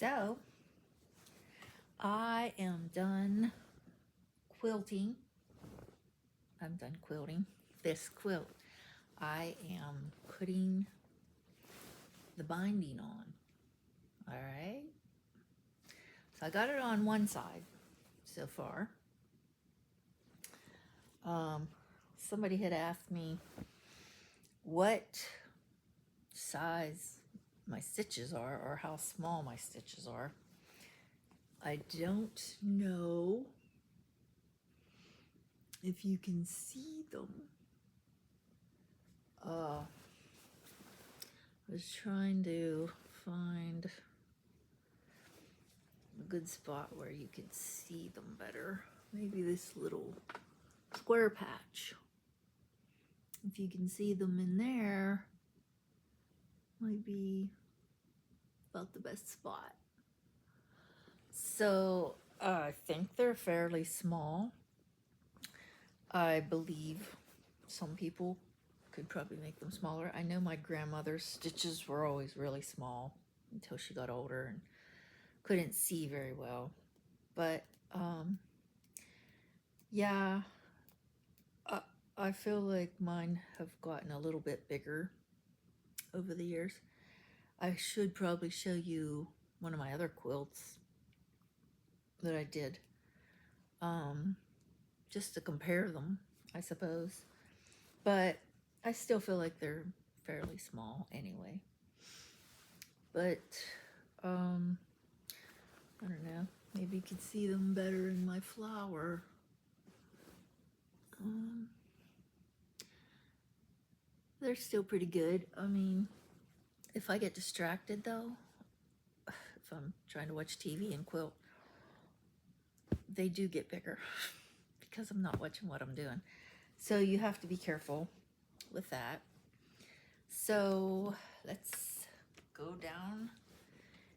So, I am done quilting. I'm done quilting this quilt. I am putting the binding on. All right. So I got it on one side so far. Somebody had asked me what size my stitches are or how small my stitches are. I don't know if you can see them. I was trying to find a good spot where you could see them better. Maybe this little square patch. If you can see them in there, might be about the best spot. So I think they're fairly small. I believe some people could probably make them smaller. I know my grandmother's stitches were always really small until she got older and couldn't see very well. But yeah, I feel like mine have gotten a little bit bigger over the years. I should probably show you one of my other quilts that I did, just to compare them, I suppose. But I still feel like they're fairly small anyway. But I don't know. Maybe you can see them better in my flower. They're still pretty good. I mean, if I get distracted though, if I'm trying to watch TV and quilt, they do get bigger because I'm not watching what I'm doing. So you have to be careful with that. So let's go down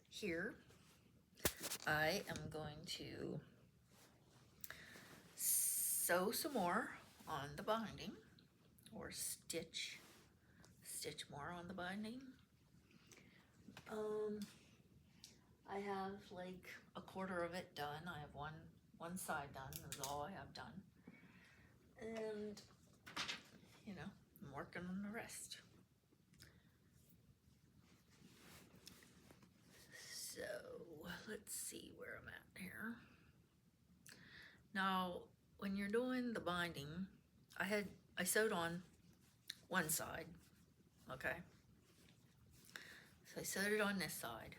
here. I am going to sew some more on the binding, or stitch more on the binding. I have like a quarter of it done. I have one side done. That's all I have done. And you know, I'm working on the rest. So let's see where I'm at here. Now, when you're doing the binding, I sewed on one side, okay? So I sewed it on this side,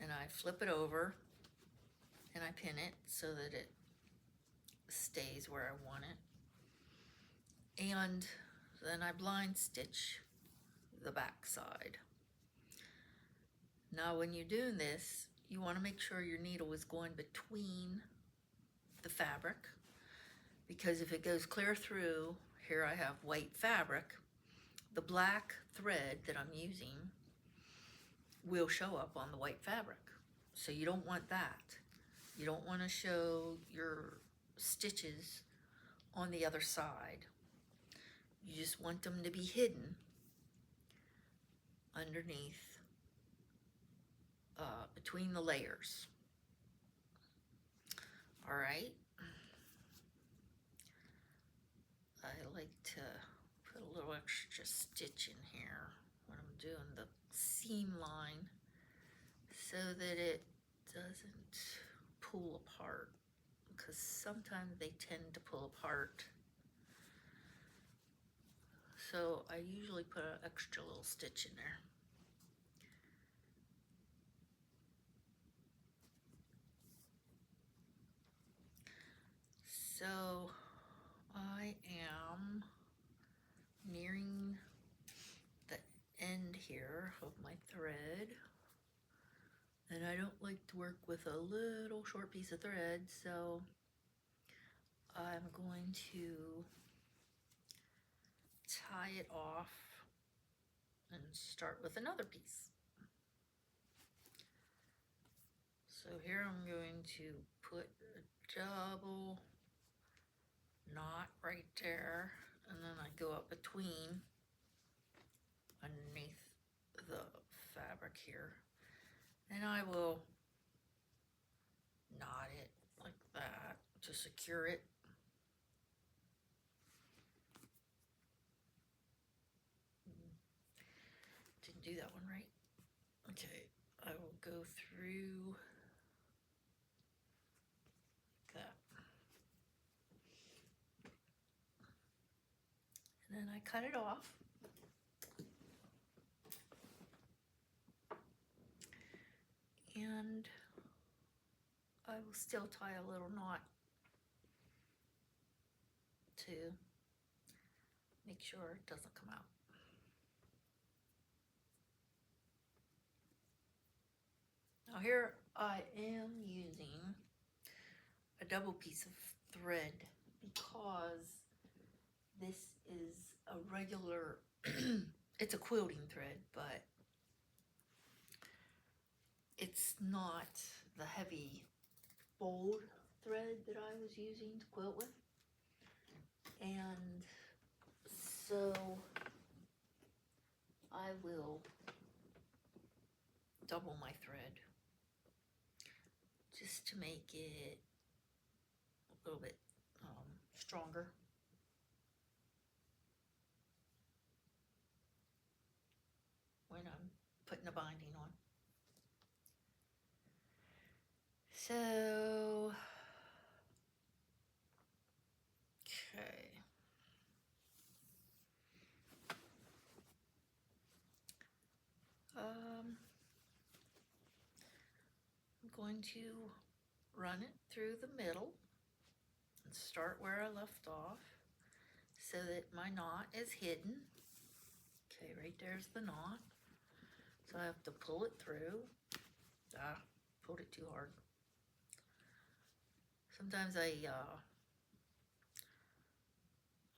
and I flip it over, and I pin it so that it stays where I want it. And then I blind stitch the back side. Now, when you're doing this, you want to make sure your needle is going between the fabric, because if it goes clear through, here I have white fabric, the black thread that I'm using will show up on the white fabric. So you don't want that. You don't want to show your stitches on the other side. You just want them to be hidden underneath, between the layers. All right. I like to put a little extra stitch in here when I'm doing the seam line so that it doesn't pull apart, because sometimes they tend to pull apart. So I usually put an extra little stitch in there. So I am nearing the end here of my thread, and I don't like to work with a little short piece of thread, so I'm going to tie it off and start with another piece. So here I'm going to put a double knot right there, and then I go up between underneath the fabric here, Then I will knot it like that to secure it. Didn't do that one right. Okay, I will go through that. And then I cut it off. And I will still tie a little knot to make sure it doesn't come out. Now here I am using a double piece of thread because this is a regular, it's a quilting thread, but it's not the heavy bold thread that I was using to quilt with. And so I will double my thread just to make it a little bit stronger. When I'm putting a binding on. So, okay. I'm going to run it through the middle and start where I left off so that my knot is hidden. Okay, right there's the knot. So I have to pull it through. Pulled it too hard. Sometimes I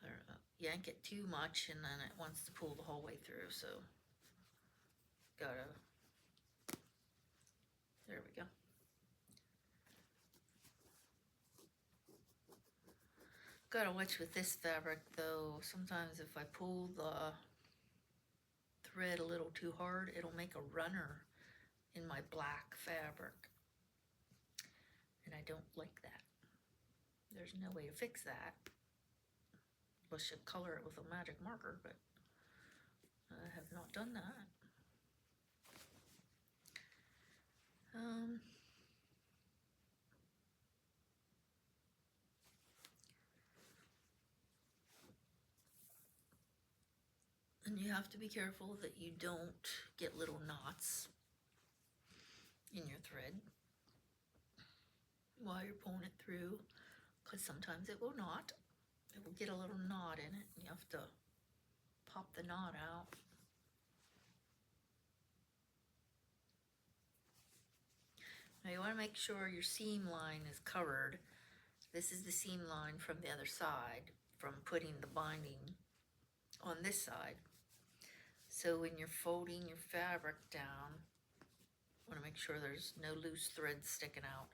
don't know, yank it too much and then it wants to pull the whole way through, so gotta, there we go. Gotta watch with this fabric though, sometimes if I pull the thread a little too hard, it'll make a runner in my black fabric. And I don't like that. There's no way to fix that. Unless you color it with a magic marker, but I have not done that. And you have to be careful that you don't get little knots in your thread while you're pulling it through, because sometimes it will not. It will get a little knot in it and you have to pop the knot out. Now you want to make sure your seam line is covered. This is the seam line from the other side, from putting the binding on this side. So when you're folding your fabric down, you want to make sure there's no loose threads sticking out.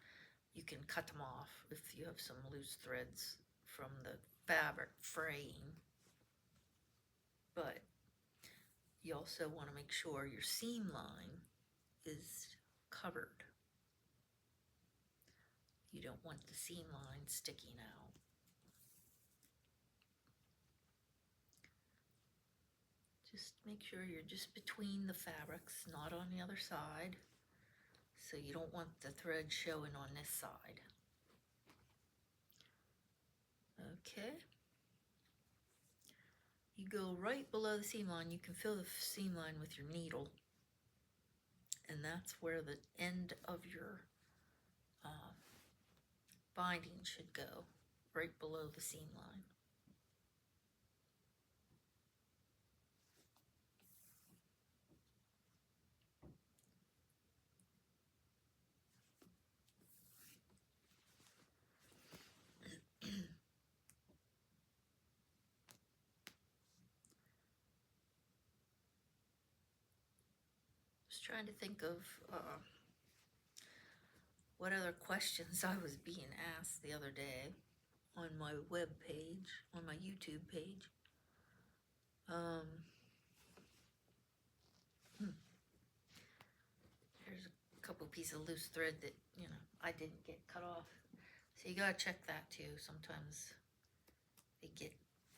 You can cut them off if you have some loose threads from the fabric fraying. But you also want to make sure your seam line is covered. You don't want the seam line sticking out. Just make sure you're just between the fabrics, not on the other side. So you don't want the thread showing on this side. Okay. You go right below the seam line. You can feel the seam line with your needle. And that's where the end of your binding should go, right below the seam line. Just trying to think of what other questions I was being asked the other day on my web page, on my YouTube page. There's a piece of loose thread that, you know, I didn't get cut off. So you gotta check that too. Sometimes they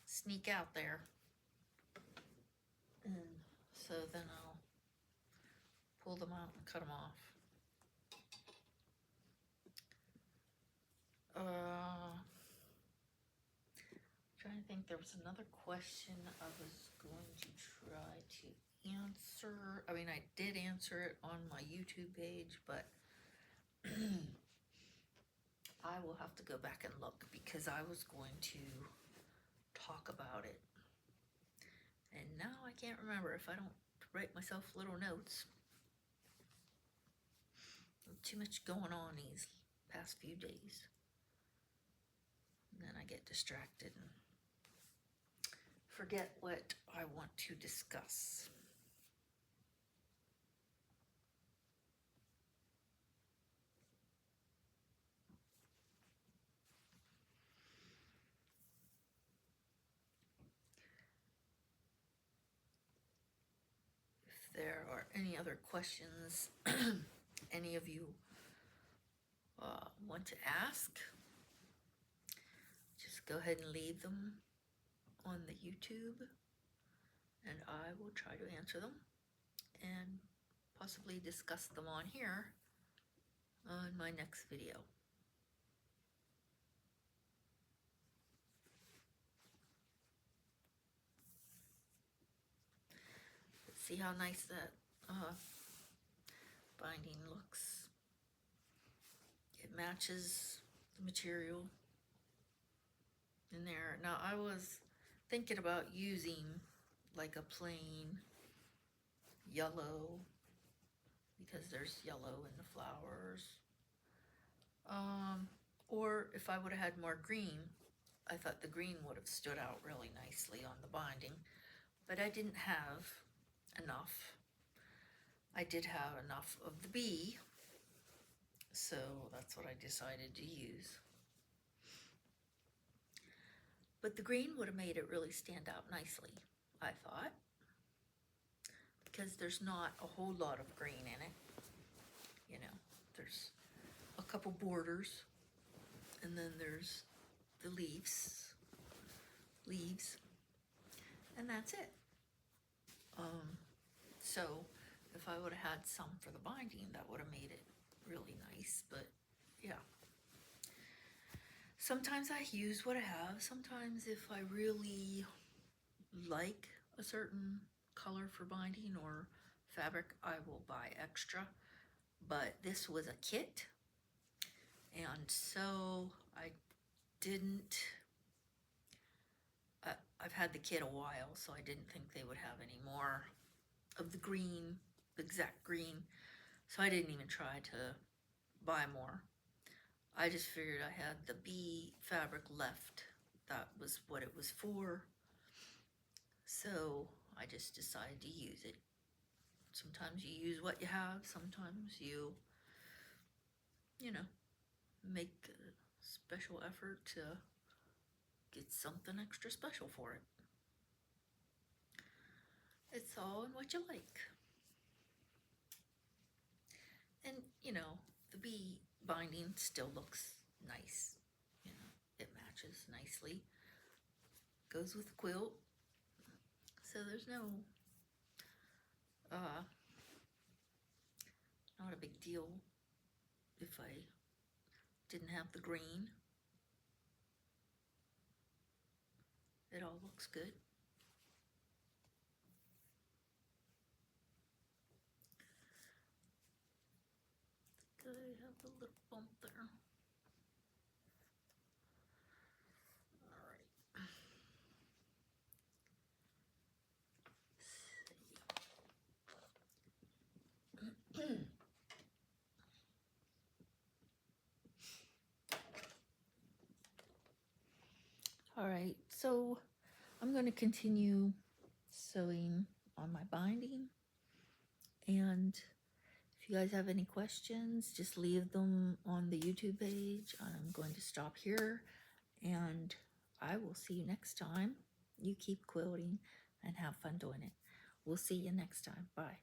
sneak out there. And so then I'll pull them out and cut them off. Trying to think, there was another question I was going to try to answer. I mean, I did answer it on my YouTube page, but I will have to go back and look because I was going to talk about it. And now I can't remember if I don't write myself little notes. Too much going on these past few days. And then I get distracted and forget what I want to discuss. If there are any other questions any of you want to ask, just go ahead and leave them on the YouTube and I will try to answer them and possibly discuss them on here on my next video. See how nice that binding looks. It matches the material in there. Now I was thinking about using like a plain yellow because there's yellow in the flowers. Or if I would have had more green, I thought the green would have stood out really nicely on the binding, but I didn't have enough. I did have enough of the bee, so that's what I decided to use. But the green would have made it really stand out nicely, I thought, because there's not a whole lot of green in it. You know, there's a couple borders, and then there's the leaves, and that's it. So if I would have had some for the binding, that would have made it really nice, but yeah. Sometimes I use what I have. Sometimes if I really like a certain color for binding or fabric, I will buy extra. But this was a kit, and so I didn't, I've had the kit a while, so I didn't think they would have any more of the green, the exact green, so I didn't even try to buy more. I just figured I had the bee fabric left. That was what it was for, so I just decided to use it. Sometimes you use what you have, sometimes you know, make a special effort to get something extra special for it. It's all in what you like. And, you know, the bee binding still looks nice. You know, it matches nicely. Goes with the quilt. So there's no, not a big deal if I didn't have the green. It all looks good. I have a little bump there. All right, so I'm going to continue sewing on my binding, and if you guys have any questions, just leave them on the YouTube page. I'm going to stop here, and I will see you next time. You keep quilting and have fun doing it. We'll see you next time. Bye.